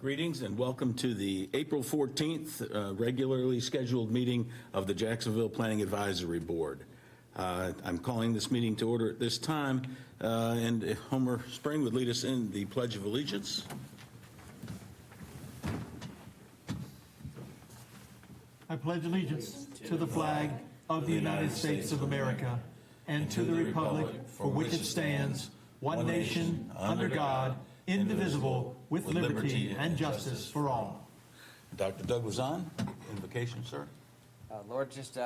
Greetings and welcome to the April 14th regularly scheduled meeting of the Jacksonville Planning Advisory Board. I'm calling this meeting to order at this time, and if Homer Spring would lead us in the Pledge of Allegiance. I pledge allegiance to the flag of the United States of America and to the republic for which it stands, one nation, under God, indivisible, with liberty and justice for all. Dr. Doug Lazan, invocation, sir. Lord, just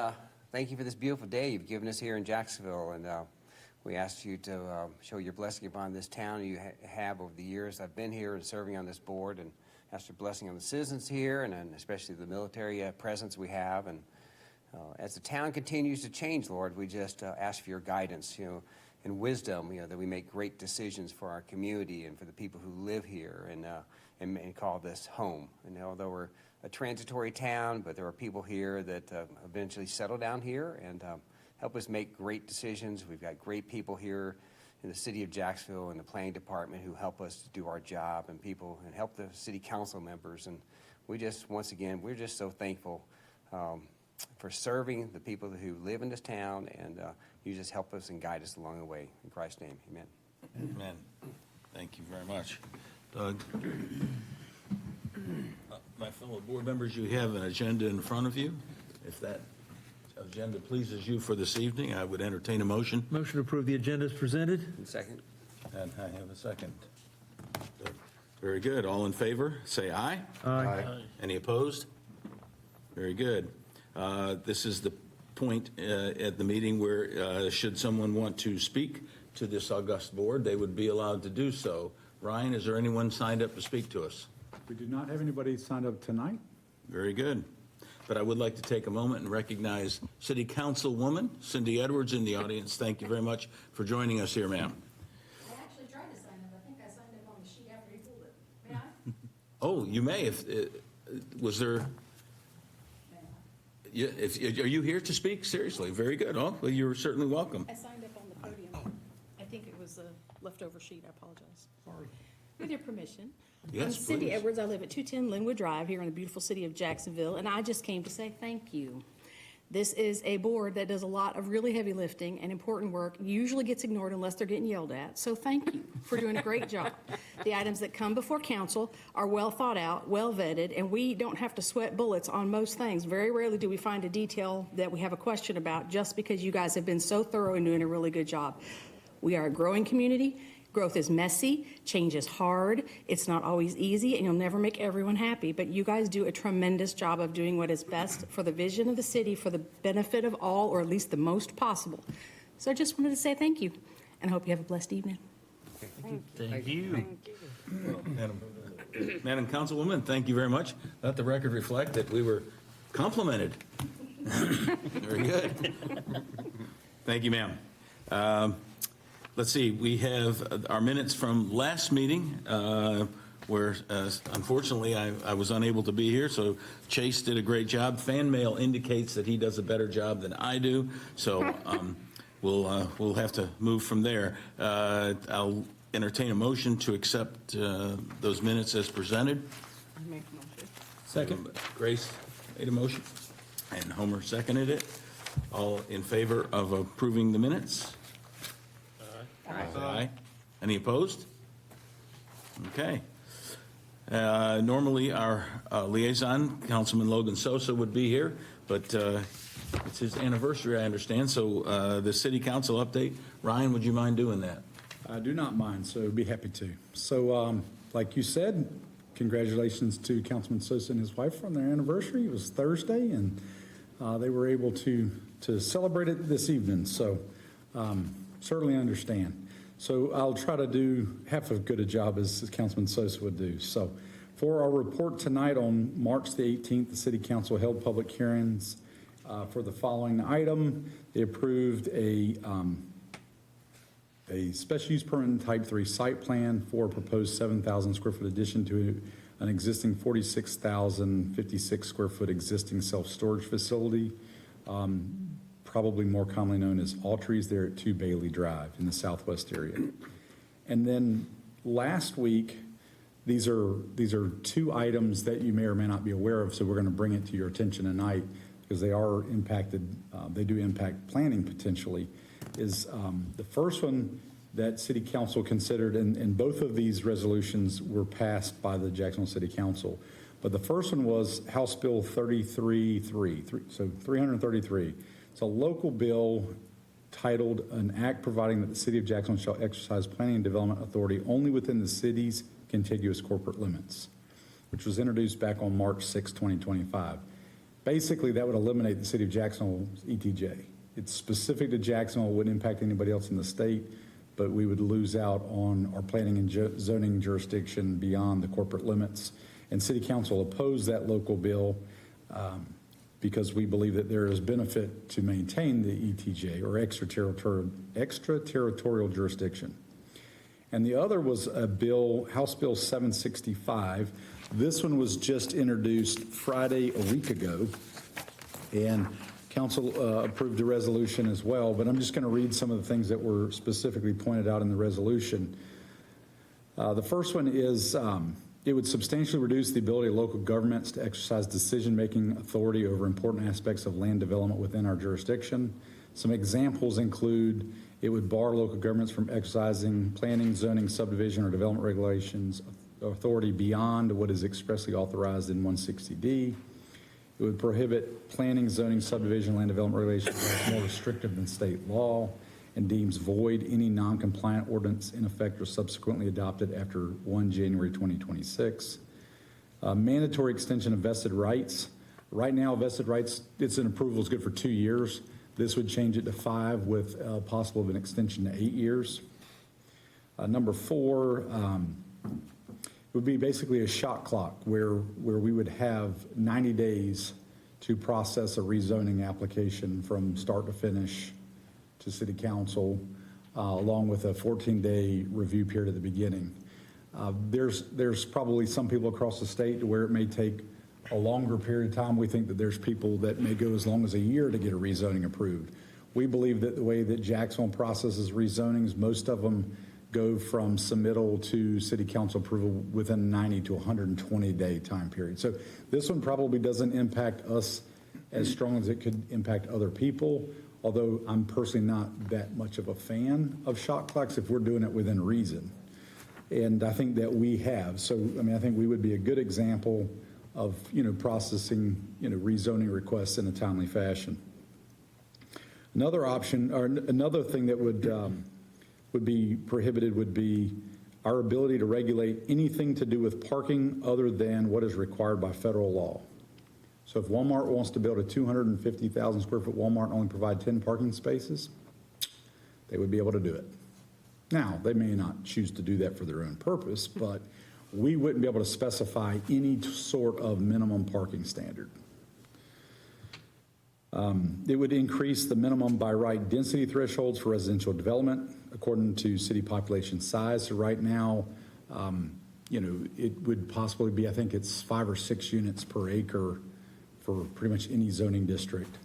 thank you for this beautiful day you've given us here in Jacksonville, and we ask you to show your blessing upon this town you have over the years I've been here and serving on this board, and ask your blessing on the citizens here, and especially the military presence we have. And as the town continues to change, Lord, we just ask for your guidance, and wisdom, that we make great decisions for our community and for the people who live here and call this home. And although we're a transitory town, but there are people here that eventually settle down here and help us make great decisions. We've got great people here in the city of Jacksonville and the planning department who help us do our job, and help the city council members. And we just, once again, we're just so thankful for serving the people who live in this town, and you just help us and guide us along the way. In Christ's name, amen. Amen. Thank you very much. Doug. My fellow board members, you have an agenda in front of you. If that agenda pleases you for this evening, I would entertain a motion. Motion to approve the agenda is presented. And second. And I have a second. Very good. All in favor, say aye. Aye. Any opposed? Very good. This is the point at the meeting where should someone want to speak to this august board, they would be allowed to do so. Ryan, is there anyone signed up to speak to us? We do not have anybody signed up tonight. Very good. But I would like to take a moment and recognize City Councilwoman Cindy Edwards in the audience. Thank you very much for joining us here, ma'am. I actually tried to sign up. I think I signed up on the sheet after you pulled it. May I? Oh, you may. If was there? Yeah. Are you here to speak? Seriously, very good. Oh, well, you're certainly welcome. I signed up on the podium. I think it was a leftover sheet. I apologize. Sorry. With your permission. Yes, I'm Cindy please. Edwards. I live at 210 Linwood Drive here in the beautiful city of Jacksonville, and I just came to say thank you. This is a board that does a lot of really heavy lifting and important work, usually gets ignored unless they're getting yelled at. So thank you for doing a great job. The items that come before council are well thought out, well vetted, and we don't have to sweat bullets on most things. Very rarely do we find a detail that we have a question about just because you guys have been so thorough and doing a really good job. We are a growing community. Growth is messy, change is hard, it's not always easy, and you'll never make everyone happy, but you guys do a tremendous job of doing what is best for the vision of the city, for the benefit of all, or at least the most possible. So I just wanted to say thank you, and I hope you have a blessed evening. Thank you. Well, Madam Councilwoman, thank you very much. Let the record reflect that we were complimented. Very good. Thank you, ma'am. Let's see, we have our minutes from last meeting where, unfortunately, I was unable to be here, so Chase did a great job. Fan mail indicates that he does a better job than I do, so we'll have to move from there. I'll entertain a motion to accept those minutes as presented. I make a motion. Second. Grace made a motion, and Homer seconded it. All in favor of approving the minutes? Aye. Any opposed? Okay. Normally, our liaison, Councilman Logan Sosa, would be here, but it's his anniversary, I understand, so the city council update. Ryan, would you mind doing that? I do not mind, so be happy to. So, like you said, congratulations to Councilman Sosa and his wife on their anniversary. It was Thursday, and they were able to celebrate it this evening, so certainly understand. So I'll try to do half as good a job as Councilman Sosa would do. So for our report tonight, on March the 18th, the City Council held public hearings for the following item. They approved a special use permit type 3 site plan for a proposed 7,000 square foot addition to an existing 46,056 square foot existing self-storage facility. Probably more commonly known as Autry's, there at 2 Bailey Drive in the southwest area. And then last week, These are two items that you may or may not be aware of, so we're going to bring it to your attention tonight because they are impacted, they do impact planning potentially, is the first one that City Council considered, and both of these resolutions were passed by the Jacksonville City Council. But the first one was House Bill 333. It's a local bill titled An Act Providing that the City of Jacksonville shall exercise planning and development authority only within the city's contiguous corporate limits, which was introduced back on March 6, 2025. Basically, that would eliminate the City of Jacksonville's ETJ. It's specific to Jacksonville, wouldn't impact anybody else in the state, but we would lose out on our planning and zoning jurisdiction beyond the corporate limits. And City Council opposed that local bill because we believe that there is benefit to maintain the ETJ, or extraterritorial jurisdiction. And the other was a bill, House Bill 765. This one was just introduced Friday a week ago, and Council approved a resolution as well, but I'm just going to read some of the things that were specifically pointed out in the resolution. The first one is it would substantially reduce the ability of local governments to exercise decision-making authority over important aspects of land development within our jurisdiction. Some examples include it would bar local governments from exercising planning, zoning, subdivision, or development regulations authority beyond what is expressly authorized in 160D. It would prohibit planning, zoning, subdivision, land development regulations that are more restrictive than state law, and deems void any non-compliant ordinance in effect or subsequently adopted after 1 January 2026. Mandatory extension of vested rights. Right now, vested rights, it's an approval is good for 2 years. This would change it to 5 with possible of an extension to 8 years. Number 4, it would be basically a shot clock where we would have 90 days to process a rezoning application from start to finish to City Council, along with a 14-day review period at the beginning. There's probably some people across the state where it may take a longer period of time. We think that there's people that may go as long as a year to get a rezoning approved. We believe that the way that Jacksonville processes rezonings, most of them go from submittal to City Council approval within 90 to 120-day time period. So this one probably doesn't impact us as strong as it could impact other people, although I'm personally not that much of a fan of shot clocks if we're doing it within reason. And I think that we have. So, I mean, I think we would be a good example of, processing, rezoning requests in a timely fashion. Another option, or another thing that would be prohibited would be our ability to regulate anything to do with parking other than what is required by federal law. So if Walmart wants to build a 250,000 square foot Walmart and only provide 10 parking spaces, they would be able to do it. Now, they may not choose to do that for their own purpose, but we wouldn't be able to specify any sort of minimum parking standard. It would increase the minimum by right density thresholds for residential development according to city population size. So right now, it would possibly be, I think it's 5 or 6 units per acre for pretty much any zoning district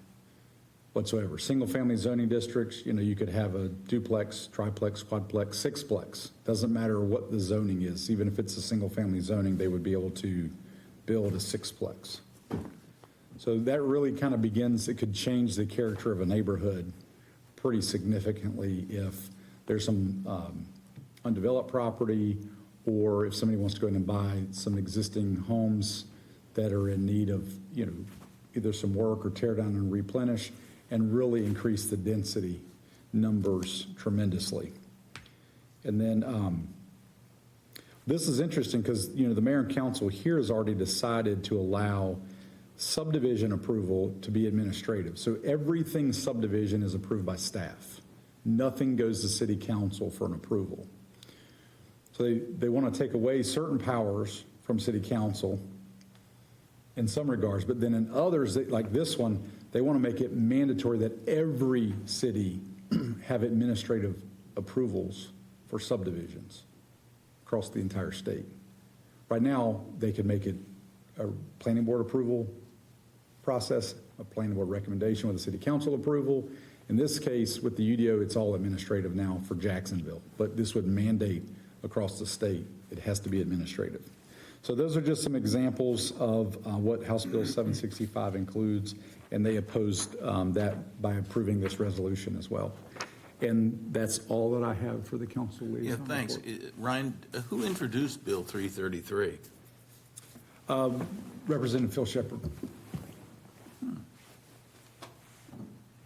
whatsoever. Single family zoning districts, you could have a duplex, triplex, quadplex, sixplex. Doesn't matter what the zoning is. Even if it's a single family zoning, they would be able to build a sixplex. So that really kind of begins, it could change the character of a neighborhood pretty significantly if there's some undeveloped property, or if somebody wants to go in and buy some existing homes that are in need of, either some work or tear down and replenish, and really increase the density numbers tremendously. And then this is interesting because, the mayor and council here has already decided to allow subdivision approval to be administrative. So everything subdivision is approved by staff. Nothing goes to city council for an approval. So they want to take away certain powers from city council in some regards, but then in others, like this one, they want to make it mandatory that every city have administrative approvals for subdivisions across the entire state. Right now, they could make it a planning board approval process, a planning board recommendation with a city council approval. In this case, with the UDO, it's all administrative now for Jacksonville, but this would mandate across the state. It has to be administrative. So those are just some examples of what House Bill 765 includes, and they opposed that by approving this resolution as well. And that's all that I have for the council liaison. Yeah, thanks. report. Ryan, who introduced Bill 333? Representative Phil Shepherd.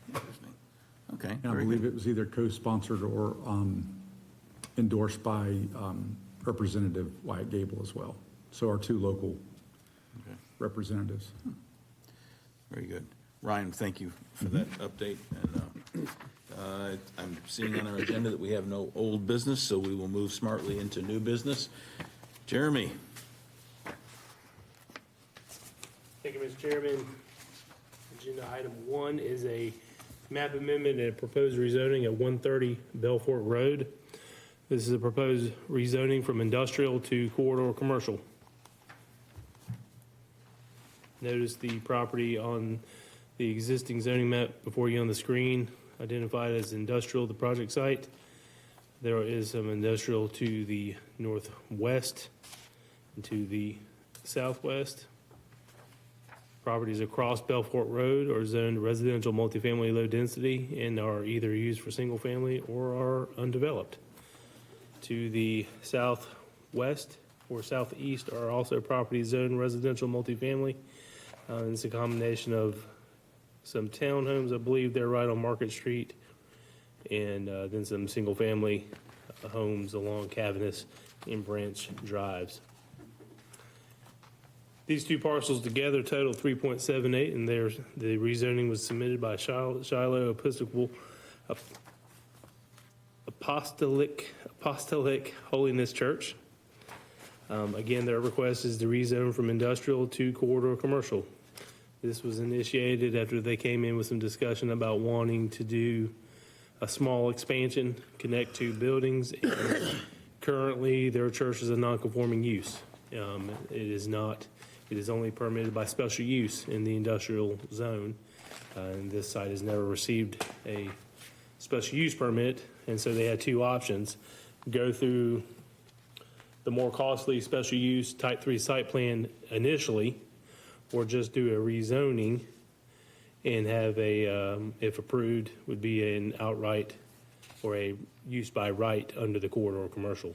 Interesting. Okay, And I very believe good. it was either co-sponsored or endorsed by Representative Wyatt Gable as well. So our two local Okay, representatives. very good. Ryan, thank you for that update. And I'm seeing on our agenda that we have no old business, so we will move smartly into new business. Jeremy? Thank you, Mr. Chairman. Agenda item 1 is a map amendment and a proposed rezoning at 130 Belfort Road. This is a proposed rezoning from industrial to corridor commercial. Notice the property on the existing zoning map before you on the screen, identified as industrial, the project site. There is some industrial to the northwest and to the southwest. Properties across Belfort Road are zoned residential multifamily low density and are either used for single family or are undeveloped. To the southwest or southeast are also properties zoned residential multifamily. It's a combination of some townhomes, I believe they're right on Market Street, and then some single family homes along Cavaniss and Branch Drives. These two parcels together total 3.78, and the rezoning was submitted by Shiloh Episcopal Apostolic Holiness Church. Again, their request is to rezone from industrial to corridor commercial. This was initiated after they came in with some discussion about wanting to do a small expansion, connect two buildings. And currently, their church is a non-conforming use. It is only permitted by special use in the industrial zone. And this site has never received a special use permit, and so they had two options: go through the more costly special use type 3 site plan initially, or just do a rezoning and have a, if approved, would be an outright or a use by right under the corridor commercial.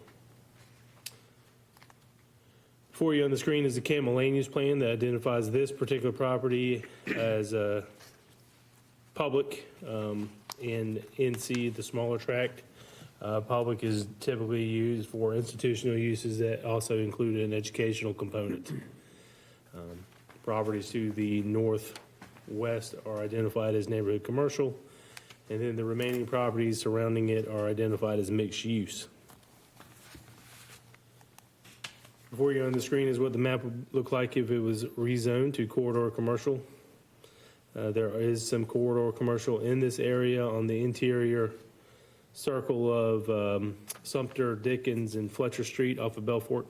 For you on the screen is the Campbell land use plan that identifies this particular property as a public in NC, the smaller tract. Public is typically used for institutional uses that also include an educational component. Properties to the northwest are identified as neighborhood commercial, and then the remaining properties surrounding it are identified as mixed use. Before you on the screen is what the map would look like if it was rezoned to corridor commercial. There is some corridor commercial in this area on the interior circle of Sumter, Dickens, and Fletcher Street off of Belfort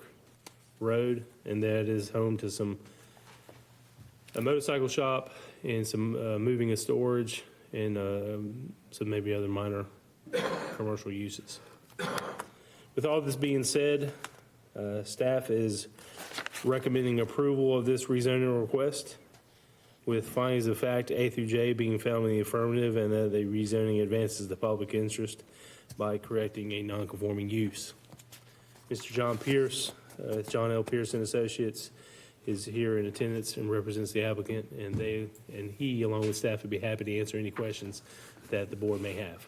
Road, and that is home to a motorcycle shop and some moving and storage and some maybe other minor commercial uses. With all this being said, staff is recommending approval of this rezoning request, with findings of fact A through J being found in the affirmative, and that the rezoning advances the public interest by correcting a non-conforming use. Mr. John Pierce, John L. Pierce and Associates, is here in attendance and represents the applicant, and he, along with staff, would be happy to answer any questions that the board may have.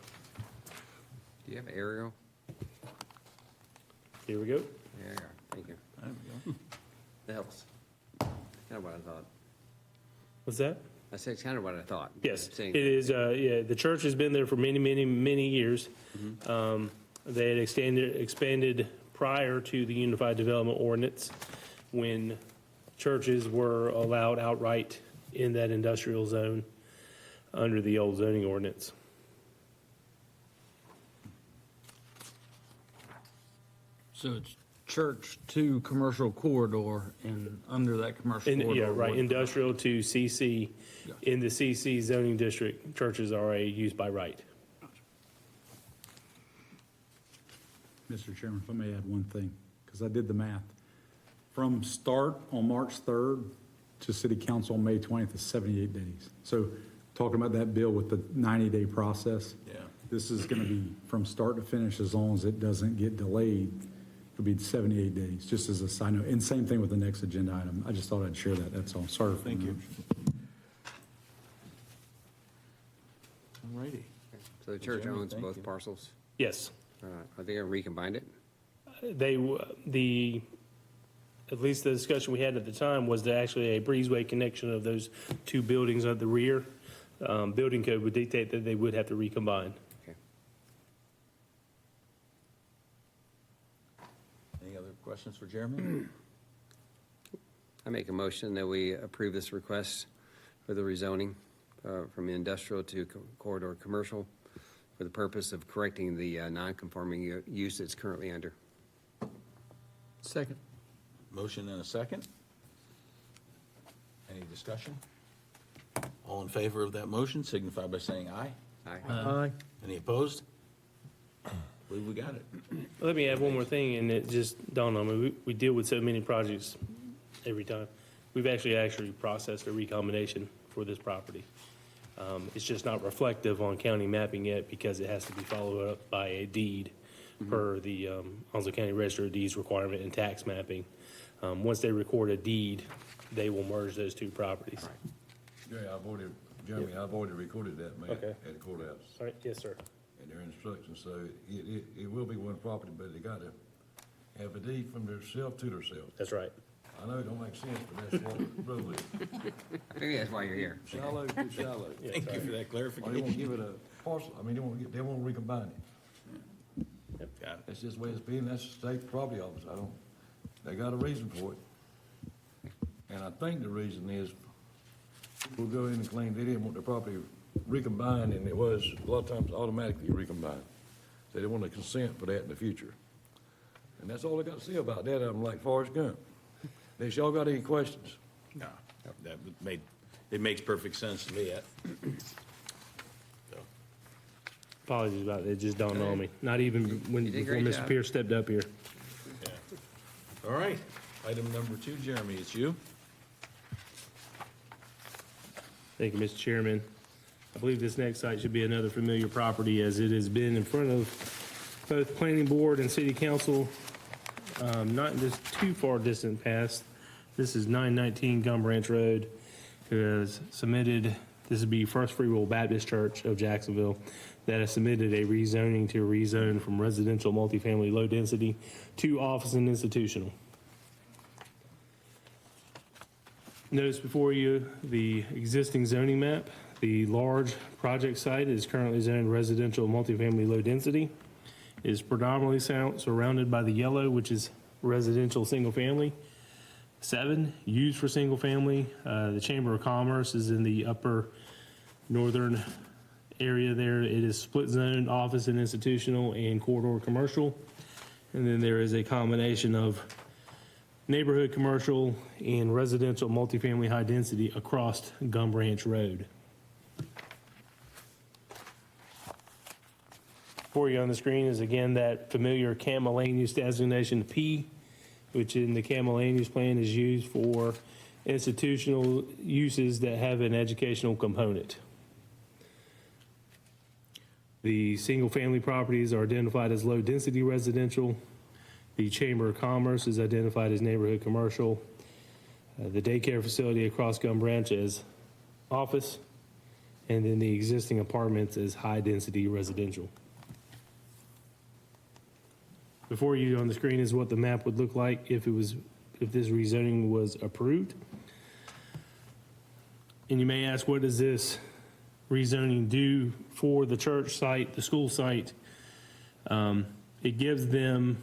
Do you have an aerial? Here we go. There you are. Thank you. There we go. That helps. Kind of what I thought. What's that? I said kind of what I thought. Yes, Saying- it is. Yeah, the church has been there for many, many, many years. They had expanded prior to the Unified Development Ordinance when churches were allowed outright in that industrial zone under the old zoning ordinance. So it's church to commercial corridor, and under that commercial corridor. Yeah, right, what- industrial to CC. In the CC zoning district, churches are a use by right. Mr. Chairman, if I may add one thing, because I did the math. From start on March 3rd to city council on May 20th is 78 days. So talking about that bill with the 90-day process. Yeah. This is going to be from start to finish, as long as it doesn't get delayed. It'll be 78 days, just as a side note. And same thing with the next agenda item. I just thought I'd share that, that's all. Sorry for the Thank you. interruption. All righty. So the church Jeremy, owns thank both you. parcels? Yes. Are they going to recombine it? At least the discussion we had at the time was that actually a breezeway connection of those two buildings at the rear. Building code would dictate that they would have to recombine. Okay. Any other questions for Jeremy? I make a motion that we approve this request for the rezoning from industrial to corridor commercial for the purpose of correcting the non-conforming use it's currently under. Second. Motion and a second. Any discussion? All in favor of that motion signify by saying aye. Aye. Aye. Any opposed? Believe we got it. Let me add one more thing, and it just dawned on me. We deal with so many projects every time. We've actually processed a recombination for this property. It's just not reflective on county mapping yet because it has to be followed up by a deed per the Onslow County Register of Deeds requirement and tax mapping. Once they record a deed, they will merge those two properties. Jeremy, I've already recorded that, man, Okay. at the courthouse, All right, yes, sir. and their instructions, so it will be one property, but they gotta have a deed from themselves to themselves. That's right. I know it don't make sense, but that's what the rule is. I think that's why you're here. Shallow to shallow. Thank you for that Or they clarification. won't give it a parcel, they won't recombine it. Got it. That's just the way it's been, that's the state property office, they got a reason for it. And I think the reason is, we'll go in and claim they didn't want the property recombined, and it was, a lot of times, automatically recombined. So they want a consent for that in the future. And that's all I got to say about that, I'm like Forrest Gump. Unless y'all got any questions? No, it makes perfect sense to me. So, Apologies about it. It just dawned on me. Not even when, You did a before great Mr. job. Pierce stepped up here. yeah. All right, item number 2, Jeremy, it's you. Thank you, Mr. Chairman. I believe this next site should be another familiar property as it has been in front of both planning board and city council, not in this too far distant past. This is 919 Gum Branch Road, who has submitted, this would be First Free Will Baptist Church of Jacksonville, that has submitted a rezoning to rezone from residential multifamily low density to office and institutional. Notice before you the existing zoning map. The large project site is currently zoned residential multifamily low density. It is predominantly surrounded by the yellow, which is residential single family. 7 used for single family. The Chamber of Commerce is in the upper northern area there. It is split zoned office and institutional and corridor commercial. And then there is a combination of neighborhood commercial and residential multifamily high density across Gum Branch Road. For you on the screen is again that familiar CAMA land use designation P, which in the CAMA land use plan is used for institutional uses that have an educational component. The single-family properties are identified as low-density residential. The Chamber of Commerce is identified as neighborhood commercial. The daycare facility across Gum Branch is office, and then the existing apartments is high-density residential. Before you on the screen is what the map would look like if this rezoning was approved. And you may ask, what does this rezoning do for the church site, the school site? It gives them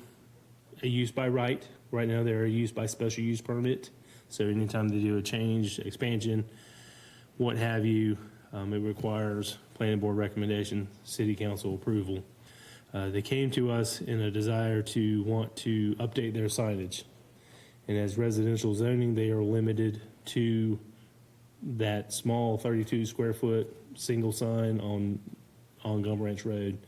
a use by right. Right now, they're a use by special use permit. So anytime they do a change, expansion, what have you, it requires planning board recommendation, city council approval. They came to us in a desire to want to update their signage. And as residential zoning, they are limited to that small 32 square foot single sign on Gum Branch Road.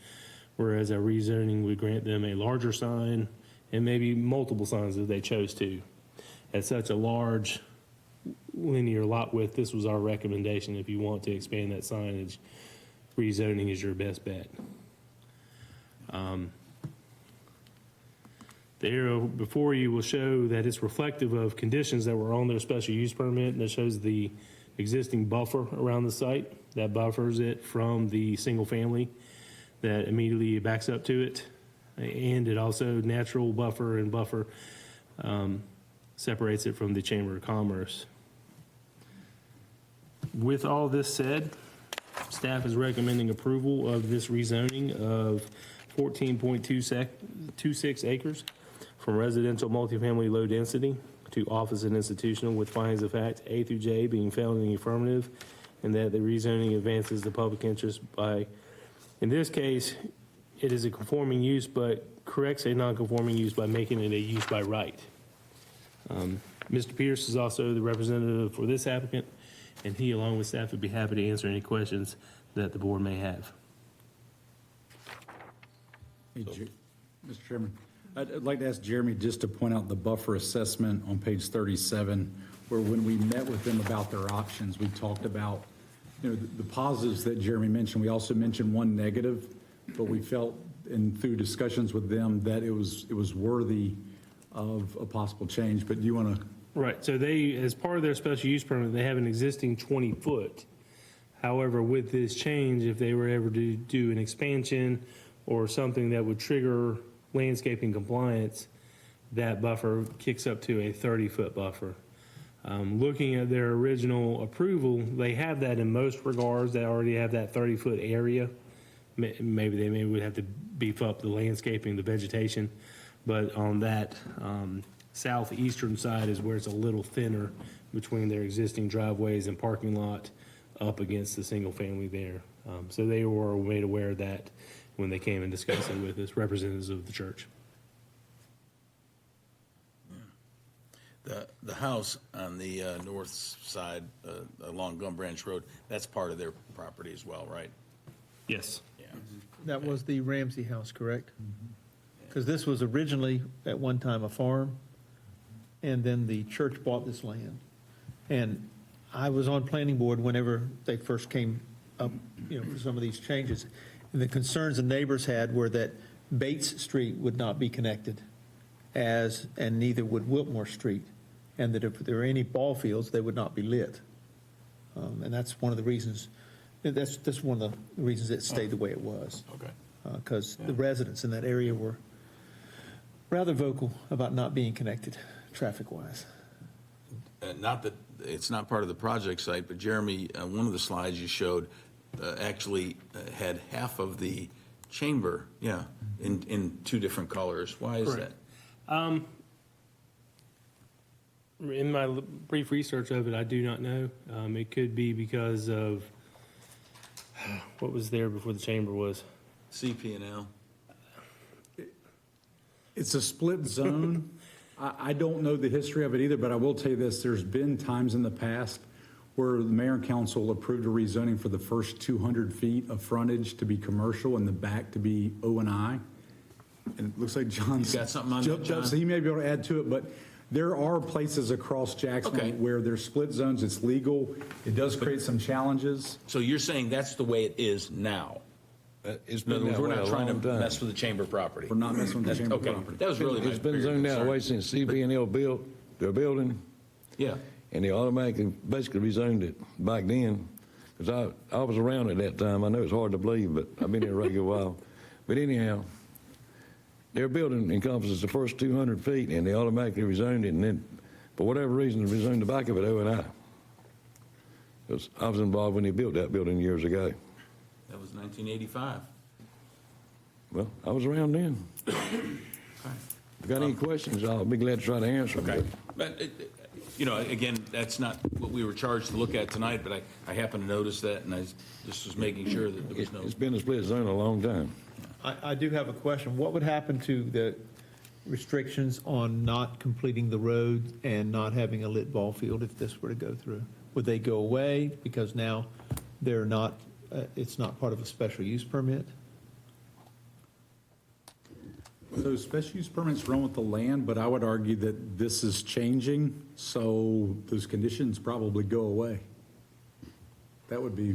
whereas a rezoning would grant them a larger sign and maybe multiple signs if they chose to. At such a large linear lot width, this was our recommendation. If you want to expand that signage, rezoning is your best bet. The arrow before you will show that it's reflective of conditions that were on their special use permit, and it shows the existing buffer around the site that buffers it from the single family that immediately backs up to it. And it also natural buffer and buffer separates it from the Chamber of Commerce. With all this said, staff is recommending approval of this rezoning of 14.26 acres from residential multifamily low density to office and institutional, with findings of fact A through J being found in the affirmative, and that the rezoning advances the public interest by, in this case, it is a conforming use but corrects a non-conforming use by making it a use by right. Mr. Pierce is also the representative for this applicant, and he, along with staff, would be happy to answer any questions that the board may have. Hey, Mr. Chairman, I'd like to ask Jeremy just to point out the buffer assessment on page 37, where when we met with them about their options, we talked about, the positives that Jeremy mentioned. We also mentioned one negative, but we felt, and through discussions with them, that it was worthy of a possible change. But do you want to? Right, so they, as part of their special use permit, they have an existing 20-foot. However, with this change, if they were ever to do an expansion or something that would trigger landscaping compliance, that buffer kicks up to a 30-foot buffer. Looking at their original approval, they have that in most regards. They already have that 30-foot area. Maybe they would have to beef up the landscaping, the vegetation, but on that southeastern side is where it's a little thinner between their existing driveways and parking lot up against the single family there. So they were made aware of that when they came and discussed it with us, representatives of the church. The house on the north side along Gum Branch Road, that's part of their property as well, right? Yes. Yeah. That was the Ramsey house, correct? Because this was originally, at one time, a farm, and then the church bought this land. And I was on planning board whenever they first came up, for some of these changes. And the concerns the neighbors had were that Bates Street would not be connected, and neither would Wiltmore Street, and that if there were any ball fields, they would not be lit. And that's one of the reasons, that's one of the reasons it stayed the way it was. Okay. Because the residents in that area were rather vocal about not being connected traffic-wise. Not that it's not part of the project site, but Jeremy, one of the slides you showed actually had half of the chamber, in two different colors. Why is Correct. that? In my brief research of it, I do not know. It could be because of what was there before the chamber was. CP&L. It's a split zone. I don't know the history of it either, but I will tell you this, there's been times in the past where the mayor and council approved a rezoning for the first 200 feet of frontage to be commercial and the back to be O&I. And it looks like John's You got something on that, John? So he may be able to add to it, but there are places across Jacksonville Okay. where there's split zones, it's legal. It does create some challenges. So you're saying that's the way it is now? It's In other been words, that we're way not a trying to long time. mess with the chamber property? We're not messing with the chamber Okay, property. that was really my It's been bigger zoned that concern. way since CP&L built their building, Yeah. and they automatically, basically rezoned it back then. Because I was around at that time. I know it's hard to believe, but I've been here a regular while. But anyhow, their building encompasses the first 200 feet, and they automatically rezoned it, and then, for whatever reason, they rezoned the back of it O&I. Because I was involved when they built that building years ago. That was 1985. Well, I was around then. If you got any questions, I'll be glad to try to answer them. Okay. But, again, that's not what we were charged to look at tonight, but I happened to notice that, and I just was making sure that there was no. It's been a split zone a long time. I do have a question. What would happen to the restrictions on not completing the road and not having a lit ball field if this were to go through? Would they go away because now they're not, it's not part of a special use permit? So special use permits run with the land, but I would argue that this is changing, so those conditions probably go away. That would be,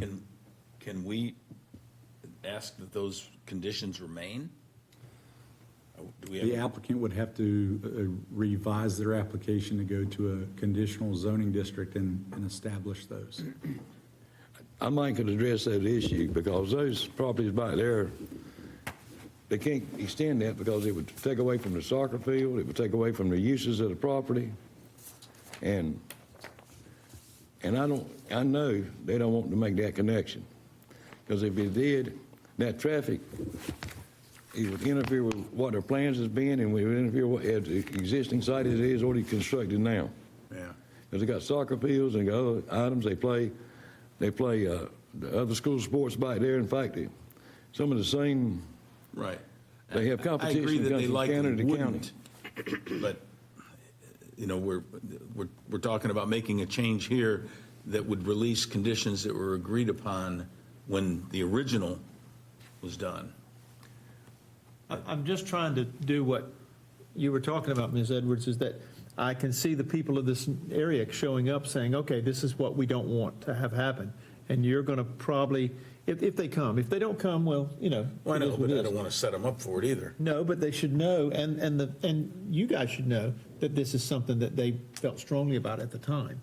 Can we ask that those conditions remain? Do we have? the applicant would have to revise their application to go to a conditional zoning district and establish those. I might could address that issue because those properties back there, they can't extend that because it would take away from the soccer field, it would take away from the uses of the property. And I know they don't want to make that connection. Because if it did, that traffic, it would interfere with what their plans has been and would interfere with the existing site as it is already constructed now. Yeah. Because they got soccer fields and got other items, they play the other school sports back there. In fact, some of the same, Right. they have I agree competition that that they comes from likely county to county. wouldn't, but, you know, we're talking about making a change here that would release conditions that were agreed upon when the original was done. I'm just trying to do what you were talking about, Ms. Edwards, is that I can see the people of this area showing up saying, okay, this is what we don't want to have happen. And you're going to probably, if they come, if they don't come, well, you know. Well, I it know, is what but it I is. don't want to set them up for it either. No, but they should know, and you guys should know that this is something that they felt strongly about at the time,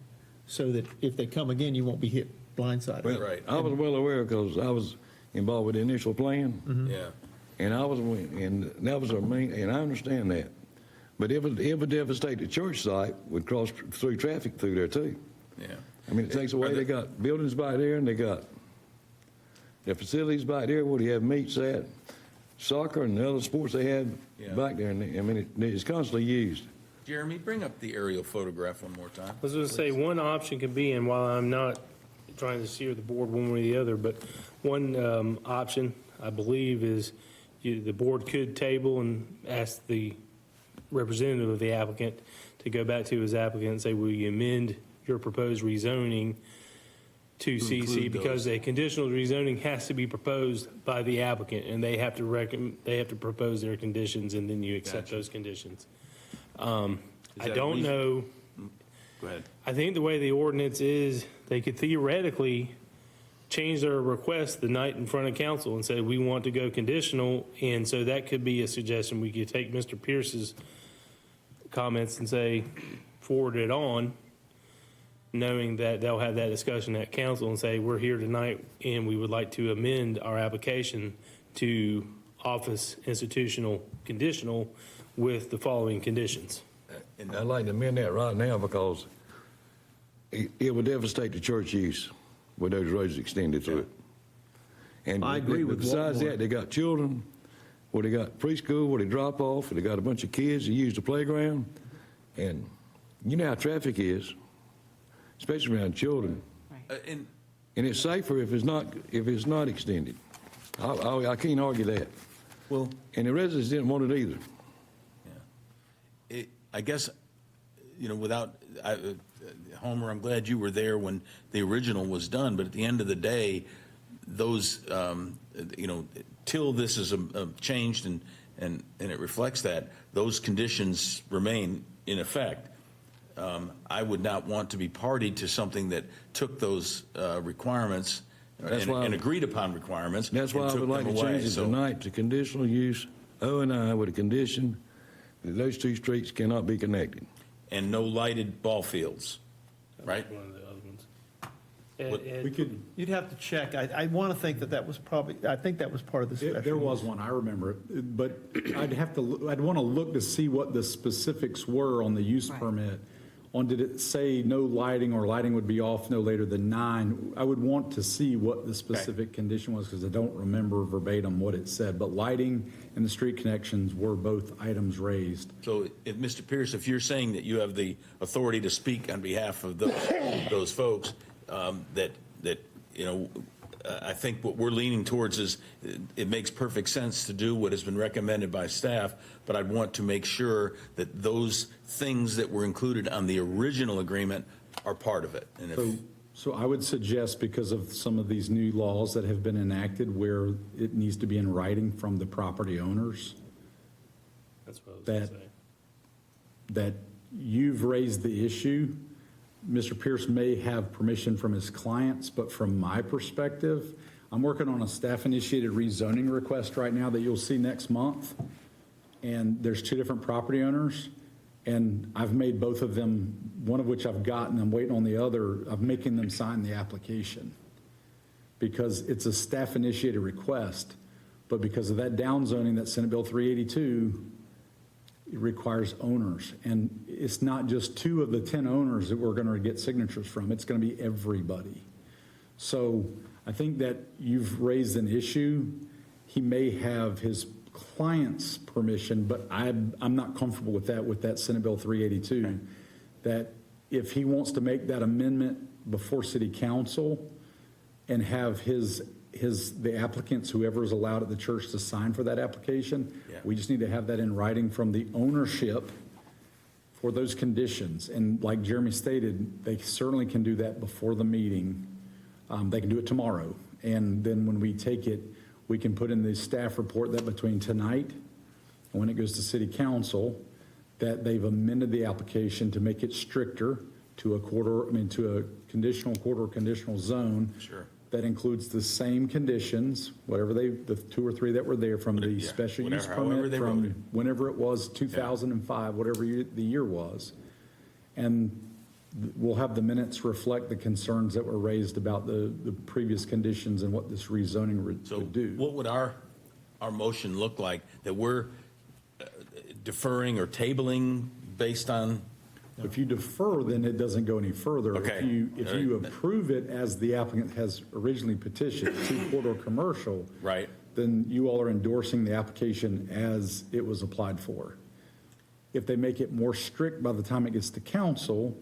so that if they come again, you won't be hit blindsided. Well, Right. I was well aware because I was involved with the initial plan. Yeah. And and that was our main, and I understand that. But it would devastate the church site, would cross through traffic through there too. Yeah. I mean, it takes away, they got buildings back there and they got their facilities back there where they have meets at, soccer and the other sports they have Yeah. back there. And I mean, it's constantly used. Jeremy, bring up the aerial photograph one more time. I was going to say, one option could be, and while I'm not trying to steer the board one way or the other, but one option, I believe, is the board could table and ask the representative of the applicant to go back to his applicant and say, will you amend your proposed rezoning to CC? include Because those. a conditional rezoning has to be proposed by the applicant, and they have to propose their conditions, and then you accept Gotcha. those conditions. Is I that don't know. Go ahead. I think the way the ordinance is, they could theoretically change their request the night in front of council and say, we want to go conditional. And so that could be a suggestion. We could take Mr. Pierce's comments and say, forward it on, knowing that they'll have that discussion at council and say, we're here tonight and we would like to amend our application to office institutional conditional with the following conditions. And I'd like to amend that right now because it would devastate the church use with those roads extended through it. And I agree with besides Walmart. that, they got children, where they got preschool, where they drop off, they got a bunch of kids that use the playground. And you know how traffic is, especially around children. And And it's safer if it's not extended. I can't argue that. well, And the residents didn't want it either. I guess, you know, Homer, I'm glad you were there when the original was done, but at the end of the day, those, you know, till this is changed and it reflects that, those conditions remain in effect. I would not want to be party to something that took those requirements That's why- and agreed upon requirements. That's why and I took would like them to away. change it So- tonight to conditional use, O&I with a condition that those two streets cannot be connected. And no lighted ball fields, right? One of the other ones. What- And- We could, You'd have to check. I want to think that was probably, I think that was part of the special. there was use. one, I remember it, but I'd want to look to see what the specifics were on the use permit. Did it say no lighting or lighting would be off no later than 9? I would want to see what the specific condition was because I don't remember verbatim what it said. But lighting and the street connections were both items raised. So if, Mr. Pierce, if you're saying that you have the authority to speak on behalf of those folks, that, you know, I think what we're leaning towards is it makes perfect sense to do what has been recommended by staff, but I'd want to make sure that those things that were included on the original agreement are part of it. And if, So I would suggest, because of some of these new laws that have been enacted where it needs to be in writing from the property owners, That's what I was going to say. that you've raised the issue. Mr. Pierce may have permission from his clients, but from my perspective, I'm working on a staff-initiated rezoning request right now that you'll see next month. And there's two different property owners, and I've made both of them, one of which I've gotten, I'm waiting on the other, of making them sign the application. Because it's a staff-initiated request, but because of that downzoning, that Senate Bill 382, it requires owners. And it's not just 2 of the 10 owners that we're going to get signatures from. It's going to be everybody. So I think that you've raised an issue. He may have his client's permission, but I'm not comfortable with that Senate Bill 382. That if he wants to make that amendment before city council and have the applicants, whoever is allowed at the church to sign for that application, we just need to have that in writing from the ownership for those conditions. And like Jeremy stated, they certainly can do that before the meeting. They can do it tomorrow. And then when we take it, we can put in the staff report that between tonight and when it goes to city council, that they've amended the application to make it stricter to to a conditional zone. Sure. That includes the same conditions, whatever the 2 or 3 that were there from the special use permit from whenever it was, 2005, whatever the year was. And we'll have the minutes reflect the concerns that were raised about the previous conditions and what this rezoning would do. What would our motion look like, that we're deferring or tabling based on? If you defer, then it doesn't go any further. Okay. If you approve it as the applicant has originally petitioned, 2 corridor commercial, Right. then you all are endorsing the application as it was applied for. If they make it more strict by the time it gets to council,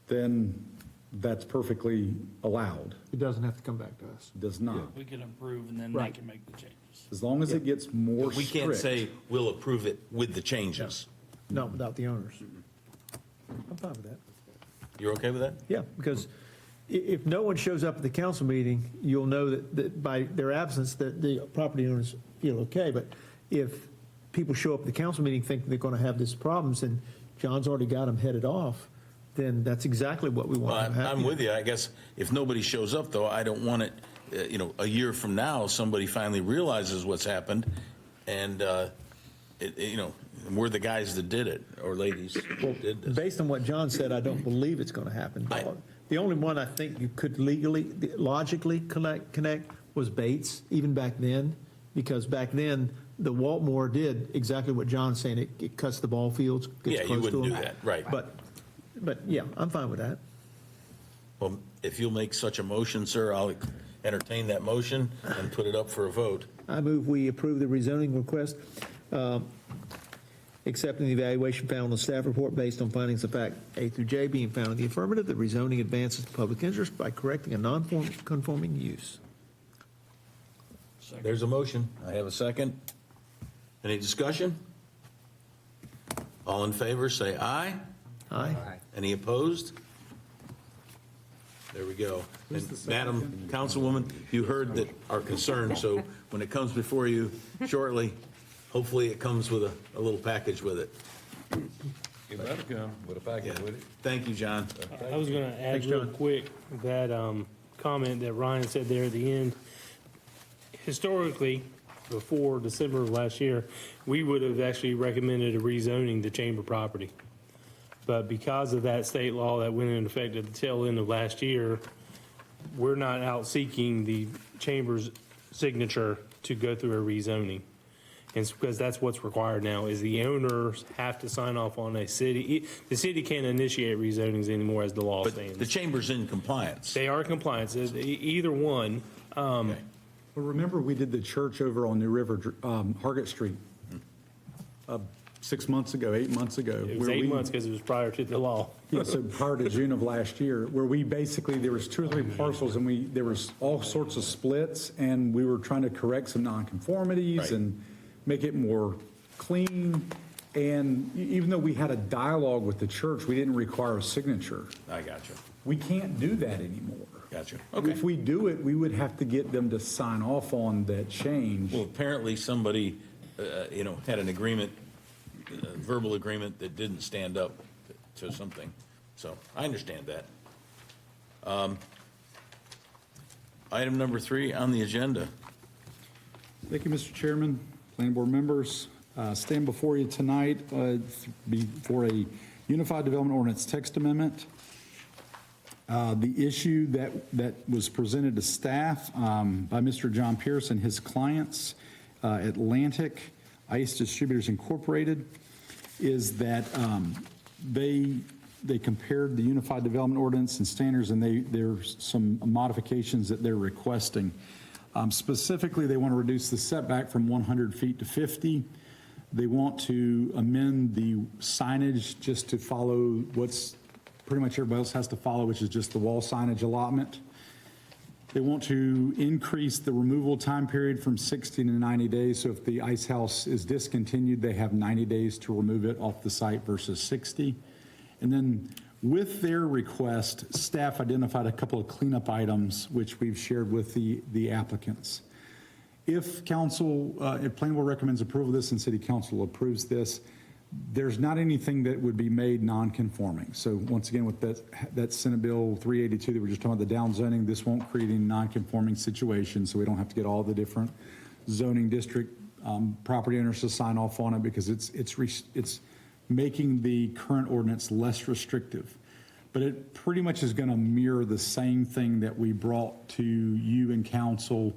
then that's perfectly allowed. It doesn't have to come back to us. It does not. We can approve and then they Right. can make the changes. As long as it gets more We strict. can't say we'll approve it with the changes. No, without the owners. I'm fine with that. You're okay with that? Yeah, because if no one shows up at the council meeting, you'll know that by their absence, that the property owners feel okay. But if people show up at the council meeting thinking they're going to have these problems, and John's already got them headed off, then that's exactly what we want Well, to have. I'm with you. I guess if nobody shows up, though, I don't want it, a year from now, somebody finally realizes what's happened, and, we're the guys that did it, or ladies that did this. Based on what John said, I don't believe it's going to happen. The only one I think you could logically connect was Bates, even back then, because back then, the Waltmore did exactly what John's saying. It cuts the ball fields, gets Yeah, you close to wouldn't them. do that, right. But yeah, I'm fine with that. Well, if you'll make such a motion, sir, I'll entertain that motion and put it up for a vote. I move we approve the rezoning request, accepting the evaluation found on the staff report based on findings of fact A through J being found in the affirmative. The rezoning advances the public interest by correcting a non-conforming use. There's a motion. I have a second. Any discussion? All in favor, say aye. Aye. Any opposed? There we go. And Madam Councilwoman, you heard that our concern, so when it comes before you shortly, hopefully it comes with a little package with it. It better come with a package with it. Thank you, John. I was going to add Thanks, real John. quick that comment that Ryan said there at the end. Historically, before December of last year, we would have actually recommended a rezoning the chamber property. But because of that state law that went into effect at the tail end of last year, we're not out seeking the chamber's signature to go through a rezoning. And it's because that's what's required now, is the owners have to sign off on a city. The city can't initiate rezonings anymore as the law But stands. the chamber's in compliance. They are in compliance, either one. Okay. Well, remember, we did the church over on New River, Hargett Street, 6 months ago, 8 months ago. It was where 8 we- months because it was prior to the law. Yeah, so prior to June of last year, where we basically, there was 2 or 3 parcels, and there was all sorts of splits, and we were trying to correct some nonconformities Right. and make it more clean. And even though we had a dialogue with the church, we didn't require a signature. I got you. We can't do that anymore. Got you. Okay. If we do it, we would have to get them to sign off on that change. Well, apparently somebody, had an agreement verbal agreement that didn't stand up to something. So I understand that. Item number 3 on the agenda. Thank you, Mr. Chairman, planning board members. Stand before you tonight for a Unified Development Ordinance text amendment. The issue that was presented to staff by Mr. John Pierce and his clients, Atlantic Ice Distributors Incorporated, is that they compared the Unified Development Ordinance and standards, and there's some modifications that they're requesting. Specifically, they want to reduce the setback from 100 feet to 50. They want to amend the signage just to follow what's pretty much everybody else has to follow, which is just the wall signage allotment. They want to increase the removal time period from 60 to 90 days. So if the ice house is discontinued, they have 90 days to remove it off the site versus 60. And then with their request, staff identified a couple of cleanup items, which we've shared with the applicants. If council, if planning board recommends approval of this and city council approves this, there's not anything that would be made non-conforming. So once again, with that Senate Bill 382 that we're just talking about, the down zoning, this won't create any non-conforming situation, so we don't have to get all the different zoning district property owners to sign off on it, because it's making the current ordinance less restrictive. But it pretty much is going to mirror the same thing that we brought to you and council,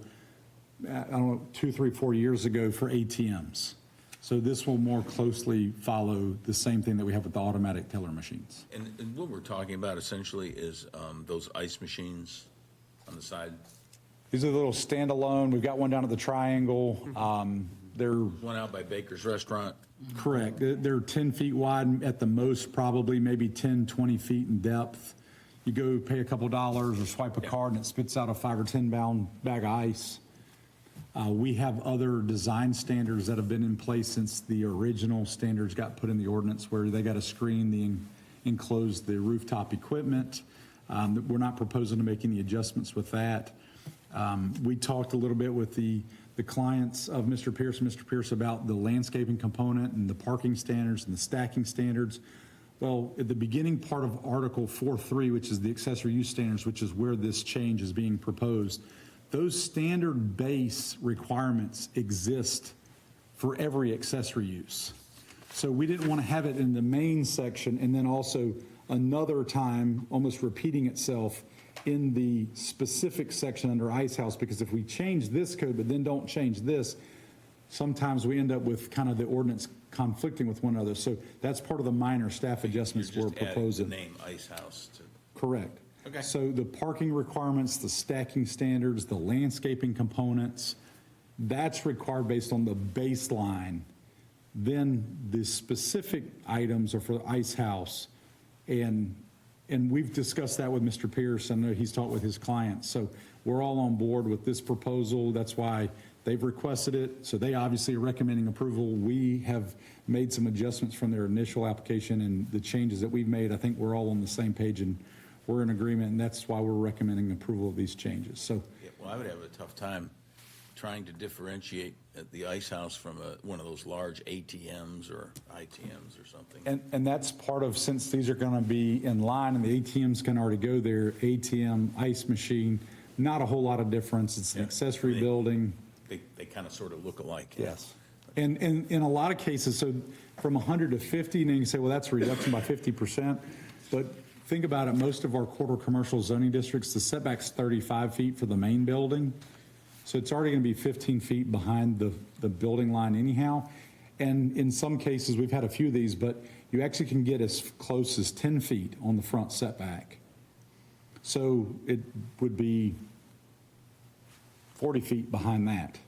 I don't know, 2, 3, 4 years ago for ATMs. So this will more closely follow the same thing that we have with the automatic teller machines. And what we're talking about essentially is those ice machines on the side. These are the little standalone. We've got one down at the Triangle. They're One out by Baker's Restaurant. correct. They're 10 feet wide at the most, probably maybe 10, 20 feet in depth. You go pay a couple dollars or swipe a card and it spits out a 5 or 10 pound bag of ice. We have other design standards that have been in place since the original standards got put in the ordinance, where they got to screen enclose the rooftop equipment. We're not proposing to make any adjustments with that. We talked a little bit with the clients of Mr. Pierce about the landscaping component and the parking standards and the stacking standards. Well, at the beginning part of Article 4.3, which is the accessory use standards, which is where this change is being proposed, those standard base requirements exist for every accessory use. So we didn't want to have it in the main section and then also another time almost repeating itself in the specific section under Ice House, because if we change this code but then don't change this, sometimes we end up with kind of the ordinance conflicting with one another. So that's part of the minor staff adjustments we're proposing. The name Ice House to. Correct. Okay. So the parking requirements, the stacking standards, the landscaping components, that's required based on the baseline. Then the specific items are for the Ice House. And we've discussed that with Mr. Pierce. I know he's talked with his clients. So we're all on board with this proposal. That's why they've requested it. So they obviously are recommending approval. We have made some adjustments from their initial application, and the changes that we've made, I think we're all on the same page and we're in agreement, and that's why we're recommending approval of these changes. So, Yeah, well, I would have a tough time trying to differentiate at the Ice House from one of those large ATMs or ITMs or something. and that's part of, since these are going to be in line and the ATMs can already go there, ATM, ice machine, not a whole lot of difference. It's an accessory building. They kind of sort of look alike. Yes. And in a lot of cases, so from 100 to 50, and then you can say, well, that's a reduction by 50%. But think about it, most of our corridor commercial zoning districts, the setback's 35 feet for the main building. So it's already going to be 15 feet behind the building line anyhow. And in some cases, we've had a few of these, but you actually can get as close as 10 feet on the front setback. So it would be 40 feet behind that.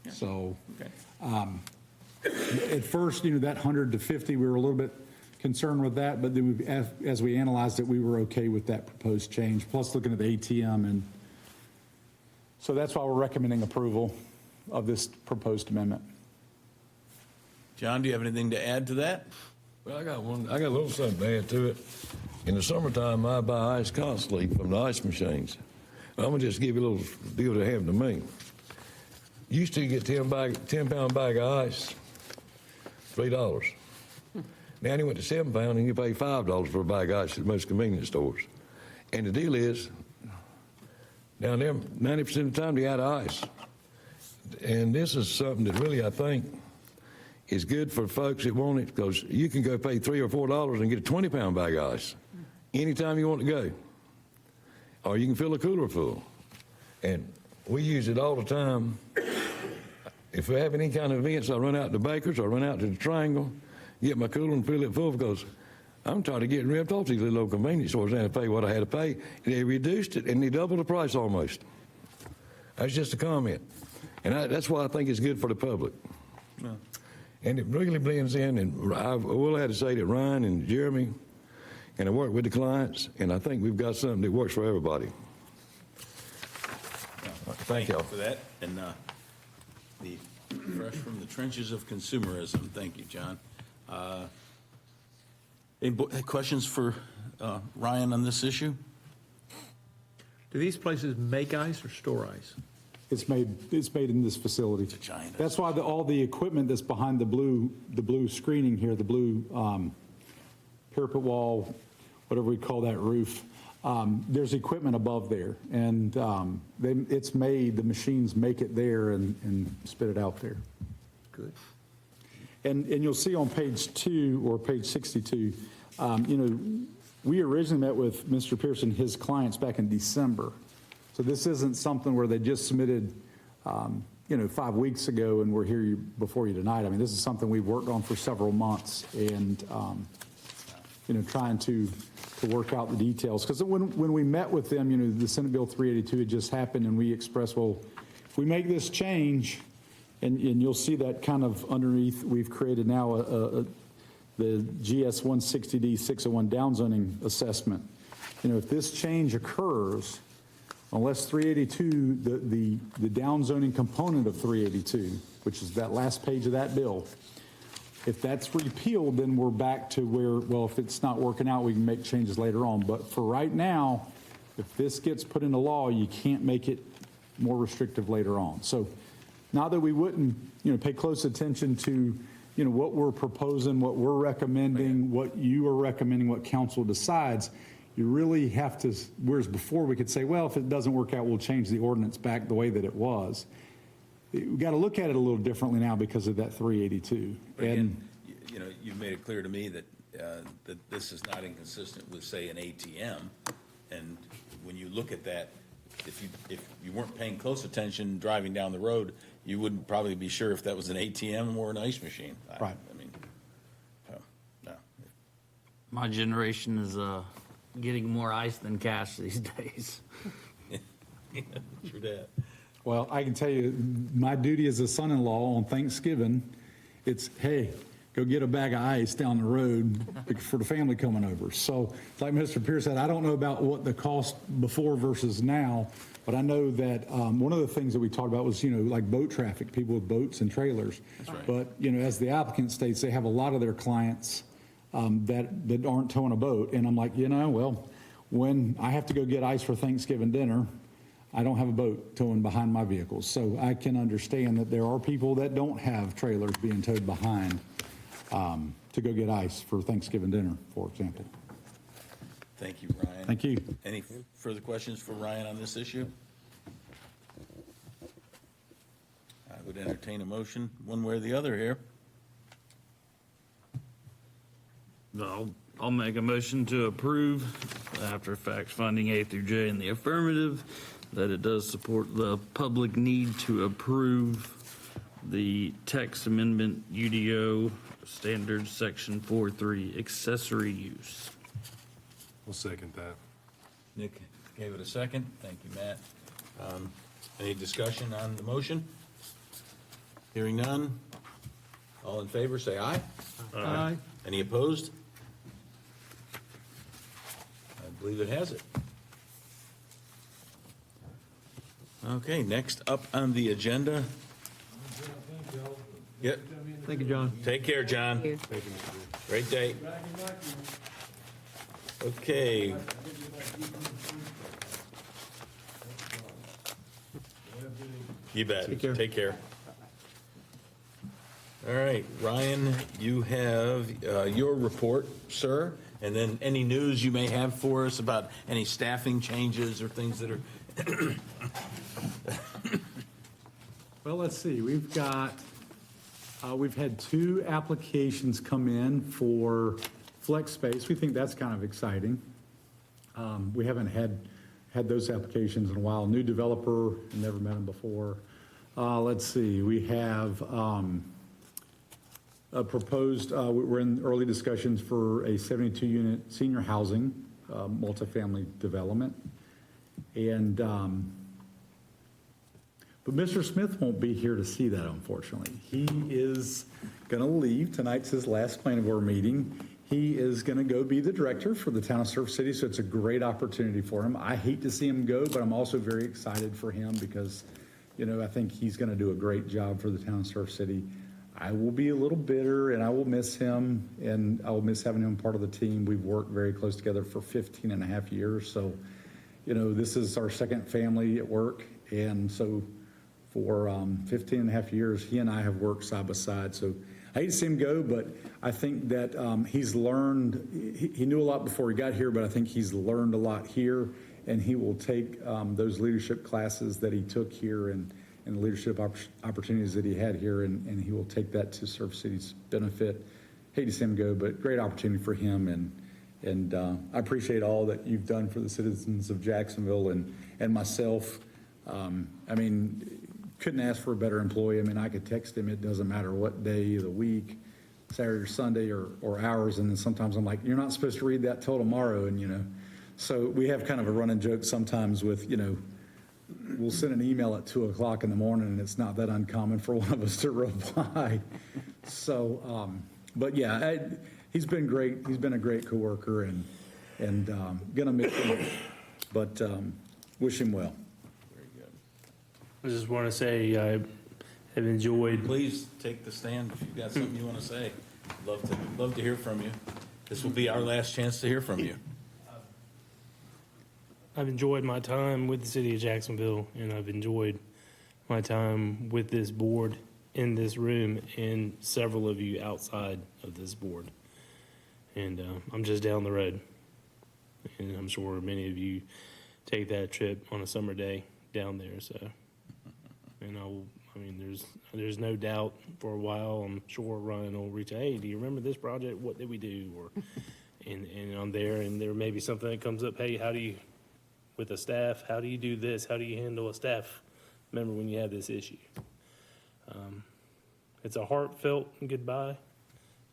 Yeah. So Okay. at first, that 100 to 50, we were a little bit concerned with that, but then as we analyzed it, we were okay with that proposed change, plus looking at the ATM. And so that's why we're recommending approval of this proposed amendment. John, do you have anything to add to that? Well, I got a little something to add to it. In the summertime, I buy ice constantly from the ice machines. I'm gonna just give you a little deal that happened to me. Used to get 10 pound bag of ice, $3. Now they went to £7, and you pay $5 for a bag of ice at most convenience stores. And the deal is, down there, 90% of the time they out of ice. And this is something that really, I think, is good for folks that want it, because you can go pay $3 or $4 and get a 20-pound bag of ice anytime you want to go. Or you can fill a cooler full. And we use it all the time. If we have any kind of events, I run out to Baker's, or run out to the Triangle, get my cooler and fill it full, because I'm tired of getting ripped off these little old convenience stores and to pay what I had to pay. And they reduced it, and they doubled the price almost. That's just a comment. And that's why I think it's good for the public. Yeah. And it really blends in, and I will have to say that Ryan and Jeremy, and I work with the clients, and I think we've got something that works for everybody. Thank y'all for that. And the fresh from the trenches of consumerism. Thank you, John. Any questions for Ryan on this issue? Do these places make ice or store ice? It's made in this facility. It's a giant. That's why all the equipment that's behind the blue screening here, the blue parapet wall, whatever we call that roof, there's equipment above there. And the machines make it there and spit it out there. Good. And you'll see on page 2 or page 62, we originally met with Mr. Pearson, his clients, back in December. So this isn't something where they just submitted, 5 weeks ago and we're here before you tonight. I mean, this is something we've worked on for several months and, trying to work out the details. Because when we met with them, the Senate Bill 382 had just happened and we expressed, well, if we make this change, and you'll see that kind of underneath, we've created now the GS 160D 601 downzoning assessment. If this change occurs, unless 382, the downzoning component of 382, which is that last page of that bill, if that's repealed, then we're back to where, well, if it's not working out, we can make changes later on. But for right now, if this gets put into law, you can't make it more restrictive later on. So not that we wouldn't, pay close attention to, what we're proposing, what we're recommending, what you are recommending, what council decides. You really have to, whereas before we could say, well, if it doesn't work out, we'll change the ordinance back the way that it was. We've got to look at it a little differently now because of that 382. But again, you've made it clear to me that that this is not inconsistent with, say, an ATM. And when you look at that, if you weren't paying close attention driving down the road, you wouldn't probably be sure if that was an ATM or an ice machine. Right. No. My generation is getting more ice than cash these days. True that. Well, I can tell you, my duty as a son-in-law on Thanksgiving, it's, hey, go get a bag of ice down the road for the family coming over. So like Mr. Pierce said, I don't know about what the cost before versus now, but I know that one of the things that we talked about was, like boat traffic, people with boats and trailers. That's right. But, as the applicant states, they have a lot of their clients that aren't towing a boat. And I'm like, well, when I have to go get ice for Thanksgiving dinner, I don't have a boat towing behind my vehicles. So I can understand that there are people that don't have trailers being towed behind to go get ice for Thanksgiving dinner, for example. Thank you, Ryan. Thank you. Any further questions for Ryan on this issue? I would entertain a motion one way or the other here. I'll make a motion to approve after facts finding A through J in the affirmative, that it does support the public need to approve the text amendment UDO standards section 4.3 accessory use. I'll second that. Nick gave it a second. Thank you, Matt. Any discussion on the motion? Hearing none. All in favor, say aye. Aye. Any opposed? I believe it has it. Okay, next up on the agenda. Yep. Thank you, John. Take care, John. Great day. Okay. You bet. Take care. Take care. All right, Ryan, you have your report, sir, and then any news you may have for us about any staffing changes or things that are, Well, let's see, we've had 2 applications come in for flex space. We think that's kind of exciting. We haven't had those applications in a while. New developer, never met him before. Let's see, we have a proposed, we're in early discussions for a 72-unit senior housing multifamily development. And, but Mr. Smith won't be here to see that, unfortunately. He is going to leave. Tonight's his last planning board meeting. He is going to go be the director for the town of Surf City, so it's a great opportunity for him. I hate to see him go, but I'm also very excited for him because, you know, I think he's going to do a great job for the town of Surf City. I will be a little bitter, and I will miss him, and I will miss having him part of the team. We've worked very close together for 15 and a half years, so, you know, this is our second family at work, and so for 15 and a half years, he and I have worked side by side. So I hate to see him go, but I think that he's learned, he knew a lot before he got here, but I think he's learned a lot here, and he will take those leadership classes that he took here and the leadership opportunities that he had here, and he will take that to Surf City's benefit. Hate to see him go, but great opportunity for him, and I appreciate all that you've done for the citizens of Jacksonville and myself. I mean, couldn't ask for a better employee. I mean, I could text him, it doesn't matter what day of the week, Saturday or Sunday or hours, and then sometimes I'm like, you're not supposed to read that till tomorrow, and you know. So we have kind of a running joke sometimes with, you know, we'll send an email at 2 o'clock in the morning, and it's not that uncommon for one of us to reply. So, but yeah, he's been great. He's been a great coworker, and gonna miss him, but wish him well. I just want to say I have enjoyed. please take the stand if you've got something you want to say. Love to hear from you. This will be our last chance to hear from you. I've enjoyed my time with the city of Jacksonville, and I've enjoyed my time with this board in this room and several of you outside of this board. And I'm just down the road, and I'm sure many of you take that trip on a summer day down there. So, and I mean, there's no doubt for a while, I'm sure Ryan will reach out, hey, do you remember this project? What did we do? Or, and I'm there, and there may be something that comes up, hey, how do you, with a staff, how do you do this? How do you handle a staff member when you have this issue? It's a heartfelt goodbye,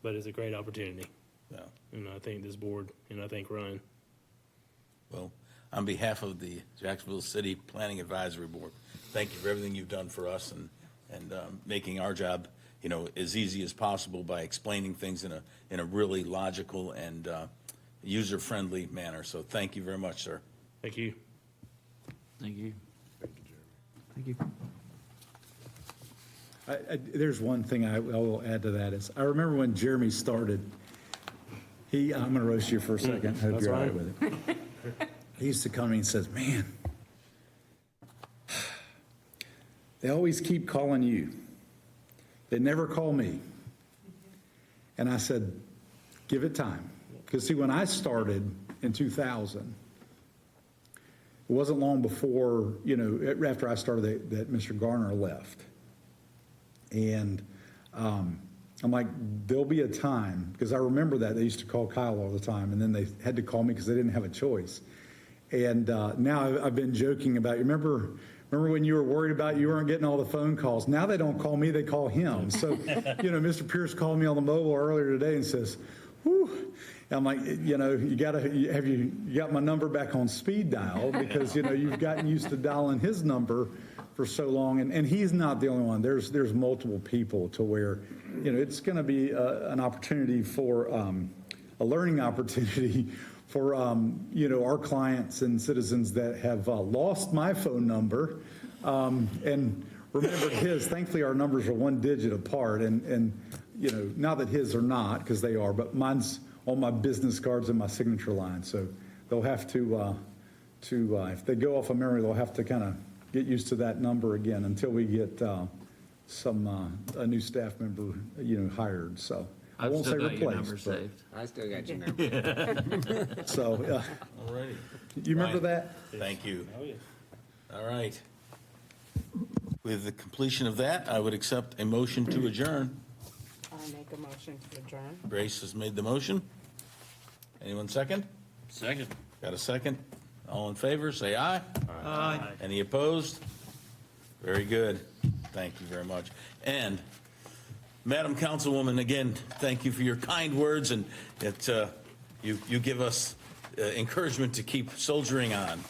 but it's a great opportunity. Yeah. And I thank this board, and I thank Ryan. Well, on behalf of the Jacksonville City Planning Advisory Board, thank you for everything you've done for us and making our job, you know, as easy as possible by explaining things in a really logical and user-friendly manner. So thank you very much, sir. Thank you. Thank you. Thank you. There's one thing I will add to that is, I remember when Jeremy started, I'm going to roast you for a second. Hope That's you're all right fine. with it. He used to come to me and says, man, they always keep calling you. They never call me. And I said, give it time. Because see, when I started in 2000, it wasn't long before, you know, after I started that Mr. Garner left. And I'm like, there'll be a time, because I remember that they used to call Kyle all the time, and then they had to call me because they didn't have a choice. And now I've been joking about, you remember when you were worried about you weren't getting all the phone calls? Now they don't call me, they call him. So, you know, Mr. Pierce called me on the mobile earlier today and says, whew. I'm like, you know, you got my number back on speed dial, because, you know, you've gotten used to dialing his number for so long, and he's not the only one. There's multiple people to where, you know, it's going to be an opportunity for a learning opportunity for you know, our clients and citizens that have lost my phone number and remembered his. Thankfully, our numbers are one digit apart, and you know, now that his are not, because they are, but mine's on my business cards and my signature line. So they'll have to if they go off of memory, they'll have to kind of get used to that number again until we get a new staff member, hired, so. I I've won't say still got your number replaced, but, saved. I still got your number. so, All righty. you remember Ryan. that? Thank you. Oh, yeah. All right. With the completion of that, I would accept a motion to adjourn. I make a motion to adjourn. Grace has made the motion. Anyone second? Second. Got a second? All in favor, say aye. Aye. Any opposed? Very good. Thank you very much. And Madam Councilwoman, again, thank you for your kind words, and you give us encouragement to keep soldiering on.